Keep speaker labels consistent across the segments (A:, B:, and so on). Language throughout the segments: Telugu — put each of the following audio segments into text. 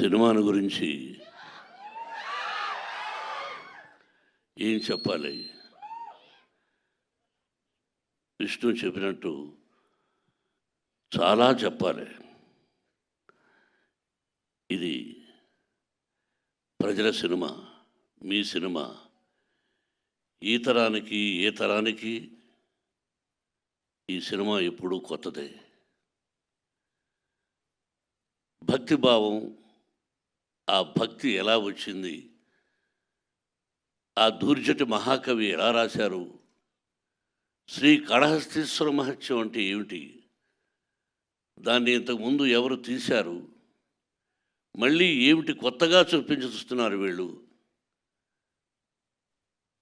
A: సినిమాను గురించి ఏం చెప్పాలి? విష్ణు చెప్పినట్టు చాలా చెప్పాలి. ఇది ప్రజల సినిమా, మీ సినిమా. ఈ తరానికి ఏ తరానికి ఈ సినిమా ఎప్పుడూ కొత్తదే. భక్తిభావం, ఆ భక్తి ఎలా వచ్చింది, ఆ దూర్జటి మహాకవి ఎలా రాశారు, శ్రీ కాళహస్తీశ్వర మహత్యం అంటే ఏమిటి, దాన్ని ఇంతకుముందు ఎవరు తీశారు, మళ్ళీ ఏమిటి కొత్తగా చూస్తున్నారు వీళ్ళు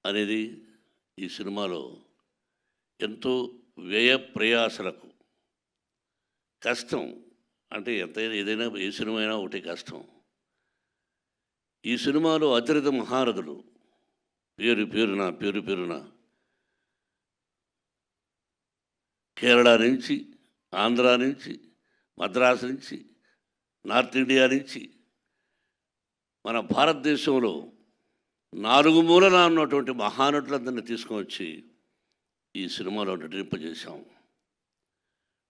A: అనేది ఈ సినిమాలో ఎంతో వ్యయ ప్రయాసలకు కష్టం. అంటే ఎంతైనా ఏదైనా ఏ సినిమా అయినా ఒకటి కష్టం. ఈ సినిమాలో అతిరథ మహారథులు పేరు పేరున కేరళ నుంచి, ఆంధ్ర నుంచి, మద్రాసు నుంచి, నార్త్ ఇండియా నుంచి, మన భారతదేశంలో 4 మూలన ఉన్నటువంటి మహానటులందరినీ తీసుకువచ్చి ఈ సినిమాలో నటింపజేశాం.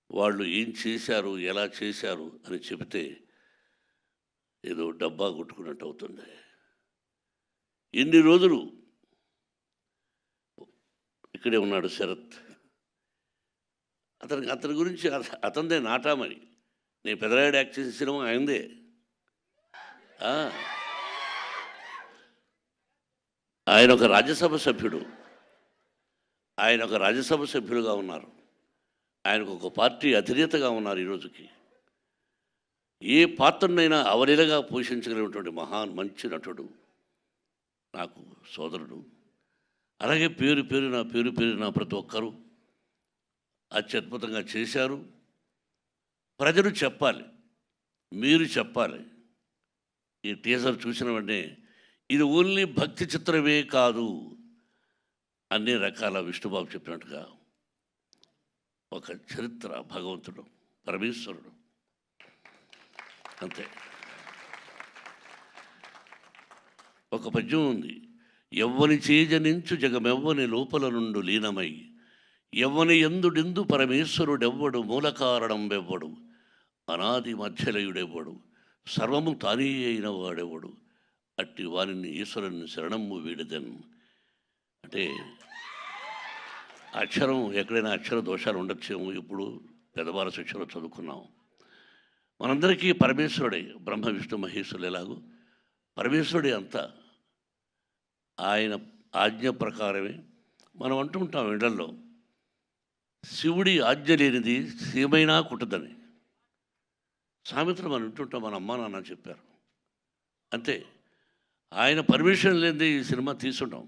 A: వాళ్ళు ఏం చేశారు, ఎలా చేశారు అని చెబితే ఏదో డబ్బా కొట్టుకున్నట్టు అవుతుంది. ఎన్ని రోజులు ఇక్కడే ఉన్నాడు శరత్. అతని గురించి అతనిదే నాటామని. నేను పెదరాయుడు యాక్ట్ చేసిన సినిమా ఆయనదే. ఆయన ఒక రాజ్యసభ సభ్యుడుగా ఉన్నారు. ఆయనకు ఒక పార్టీ అధినేతగా ఉన్నారు. ఈరోజుకి ఏ పాత్రనైనా అవలీలగా పోషించగలిగినటువంటి మంచి నటుడు, నాకు సోదరుడు. అలాగే పేరు పేరున ప్రతి ఒక్కరూ అత్యద్భుతంగా చేశారు. ప్రజలు చెప్పాలి, మీరు చెప్పాలి. ఈ టీజర్ చూసిన వెంటనే ఇది ఓన్లీ భక్తి చిత్రమే కాదు, అన్ని రకాల విష్ణుబాబు చెప్పినట్టుగా ఒక చరిత్ర, భగవంతుడు, పరమేశ్వరుడు, అంతే. ఒక పద్యం ఉంది, ఎవ్వని చేజనించు జగమెవ్వని లోపల నుండు లీనమై, ఎవ్వని ఎందుడెందు పరమేశ్వరుడెవ్వడు, మూల కారణం వెవ్వడు, అనాది మధ్యలయుడెవ్వడు, సర్వము తానే అయిన వాడెవ్వడు, అట్టి వారిని ఈశ్వరుని శరణము వీడదన్. అంటే అక్షరం ఎక్కడైనా అక్షర దోషాలు ఉండొచ్చేమో. ఇప్పుడు పెద్దవాళ్ళ శిక్షలో చదువుకున్నాం. మనందరికీ పరమేశ్వరుడే, బ్రహ్మ విష్ణు మహేశ్వరులు ఎలాగో పరమేశ్వరుడే అంతా. ఆయన ఆజ్ఞ ప్రకారమే మనం అంటుంటాం ఇళ్లలో, శివుడి ఆజ్ఞ లేనిది సీమైనా కుట్టదని సామెతలు మనం వింటుంటాం. మన అమ్మా నాన్న చెప్పారు అంతే. ఆయన పర్మిషన్ లేనిదే ఈ సినిమా తీసుంటాం.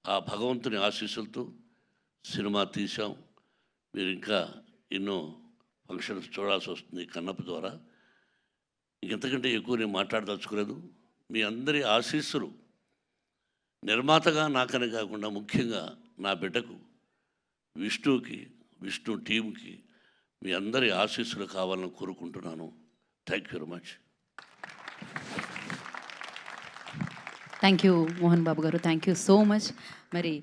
A: ఆ భగవంతుని ఆశీస్సులతో సినిమా తీసాం. మీరు ఇంకా ఎన్నో ఫంక్షన్స్ చూడాల్సి వస్తుంది కన్నప్ప ద్వారా. ఇంకెంతకంటే ఎక్కువ నేను మాట్లాడదలుచుకోలేదు. మీ అందరి ఆశీస్సులు నిర్మాతగా నాకని కాకుండా ముఖ్యంగా నా బిడ్డకు విష్ణుకి, విష్ణు టీంకి మీ అందరి ఆశీస్సులు కావాలని కోరుకుంటున్నాను. Thank you very much.
B: Thank you Mohan Babu గారు, థ్యాంక్ యూ సో మచ్. మరి